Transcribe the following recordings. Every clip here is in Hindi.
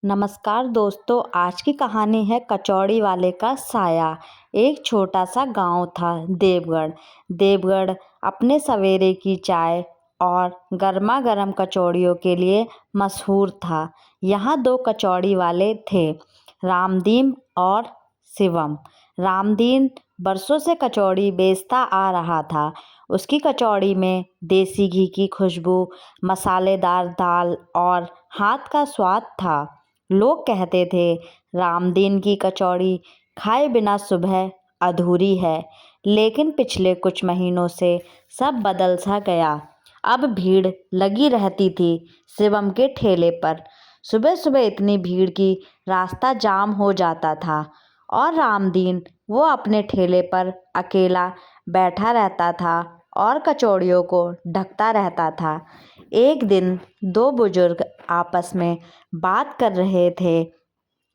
नमस्कार दोस्तों, आज की कहानी है कचौड़ी वाले का साया। एक छोटा सा गांव था, देवगढ़। देवगढ़ अपने सवेरे की चाय और गर्मा गर्म कचौड़ियों के लिए मशहूर था। यहाँ दो कचौड़ी वाले थे, रामदीन और शिवम। रामदीन बरसों से कचौड़ी बेचता आ रहा था। उसकी कचौड़ी में देसी घी की खुशबू, मसालेदार दाल और हाथ का स्वाद था। लोग कहते थे, रामदीन की कचौड़ी खाए बिना सुबह अधूरी है। लेकिन पिछले कुछ महीनों से सब बदल सा गया। अब भीड़ लगी रहती थी शिवम के ठेले पर। सुबह सुबह इतनी भीड़ की रास्ता जाम हो जाता था और रामदीन वो अपने ठेले पर अकेला बैठा रहता था और कचौड़ियों को ढकता रहता था। एक दिन दो बुजुर्ग आपस में बात कर रहे थे।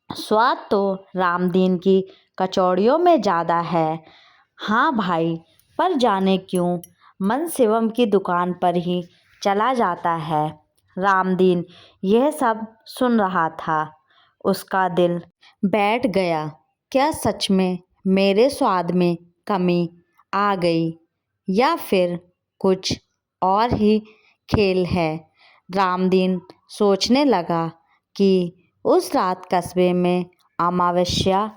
स्वाद तो रामदीन की कचौड़ियों में ज़्यादा है। हाँ भाई, पर जाने क्यों मन शिवम की दुकान पर ही चला जाता है। रामदीन यह सब सुन रहा था। उसका दिल बैठ गया। क्या सच में मेरे स्वाद में कमी आ गई, या फिर कुछ और ही खेल है। रामदीन सोचने लगा कि उस रात कस्बे में अमावस्या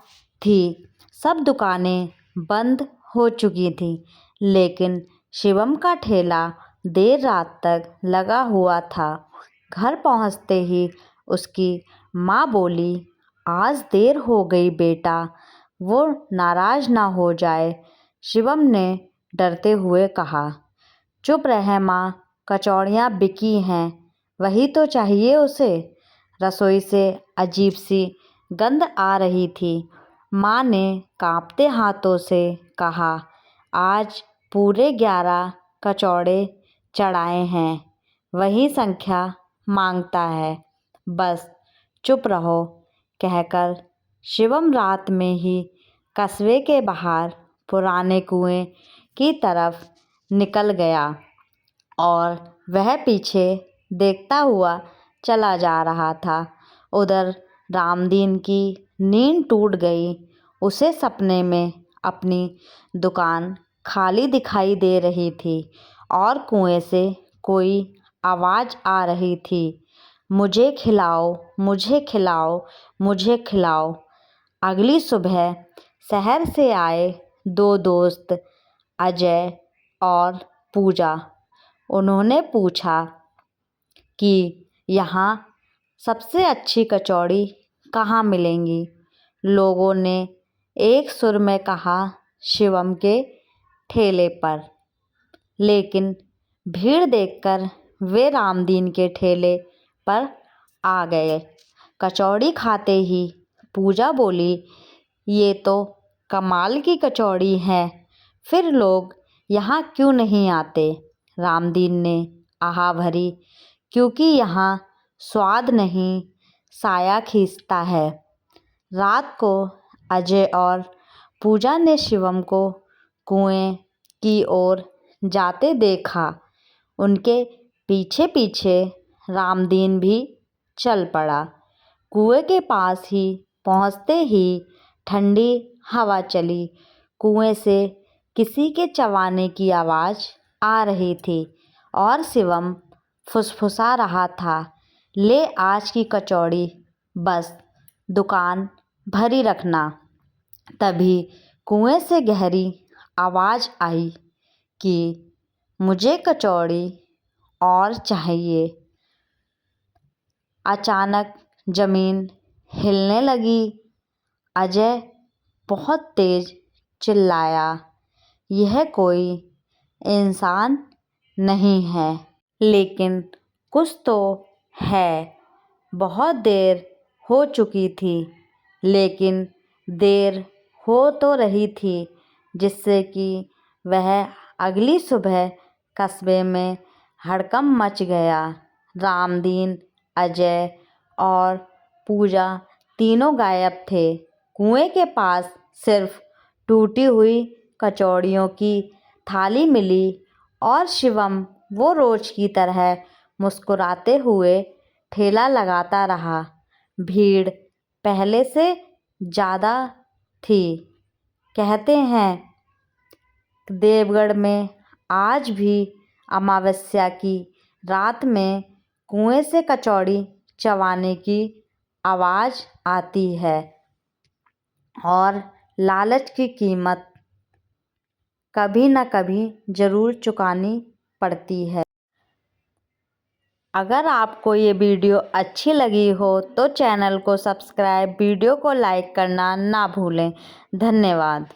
थी। सब दुकानें बंद हो चुकी थी, लेकिन शिवम का ठेला देर रात तक लगा हुआ था। घर पहुंचते ही उसकी माँ बोली, आज देर हो गई बेटा, वो नाराज ना हो जाए। शिवम ने डरते हुए कहा, चुप रहे माँ, कचौड़ियाँ बिकी हैं, वही तो चाहिए उसे। रसोई से अजीब सी गंध आ रही थी। माँ ने कांपते हाथों से कहा, आज पूरे 11 कचौड़े चढ़ाए हैं, वही संख्या मांगता है, बस चुप रहो। कहकर शिवम रात में ही कस्बे के बाहर पुराने कुएं की तरफ निकल गया और वह पीछे देखता हुआ चला जा रहा था। उधर रामदीन की नींद टूट गई। उसे सपने में अपनी दुकान खाली दिखाई दे रही थी और कुएं से कोई आवाज़ आ रही थी, मुझे खिलाओ, मुझे खिलाओ, मुझे खिलाओ। अगली सुबह शहर से आए दो दोस्त, अजय और पूजा। उन्होंने पूछा कि यहाँ सबसे अच्छी कचौड़ी कहाँ मिलेंगी। लोगों ने एक सुर में कहा, शिवम के ठेले पर। लेकिन भीड़ देखकर वे रामदीन के ठेले पर आ गए। कचौड़ी खाते ही पूजा बोली, ये तो कमाल की कचौड़ी है, फिर लोग यहाँ क्यों नहीं आते। रामदीन ने आह भरी, क्योंकि यहाँ स्वाद नहीं, साया खींचता है। रात को अजय और पूजा ने शिवम को कुएं की ओर जाते देखा। उनके पीछे पीछे रामदीन भी चल पड़ा। कुएं के पास ही पहुंचते ही ठंडी हवा चली। कुएं से किसी के चबाने की आवाज़ आ रही थी और शिवम फुसफुसा रहा था, ले आज की कचौड़ी, बस दुकान भरी रखना। तभी कुएं से गहरी आवाज़ आई कि मुझे कचौड़ी और चाहिए। अचानक ज़मीन हिलने लगी। अजय बहुत तेज चिल्लाया, यह कोई इंसान नहीं है, लेकिन कुछ तो है। बहुत देर हो चुकी थी, लेकिन देर हो तो रही थी जिससे कि वह अगली सुबह कस्बे में हड़कंप मच गया। रामदीन, अजय और पूजा तीनों गायब थे। कुएं के पास सिर्फ टूटी हुई कचौड़ियों की थाली मिली और शिवम वो रोज की तरह मुस्कुराते हुए ठेला लगाता रहा। भीड़ पहले से ज़्यादा थी। कहते हैं देवगढ़ में आज भी अमावस्या की रात में कुएं से कचौड़ी चबाने की आवाज़ आती है और लालच की कीमत कभी न कभी ज़रूर चुकानी पड़ती है। अगर आपको ये वीडियो अच्छी लगी हो तो चैनल को सब्सक्राइब, वीडियो को लाइक करना ना भूलें। धन्यवाद।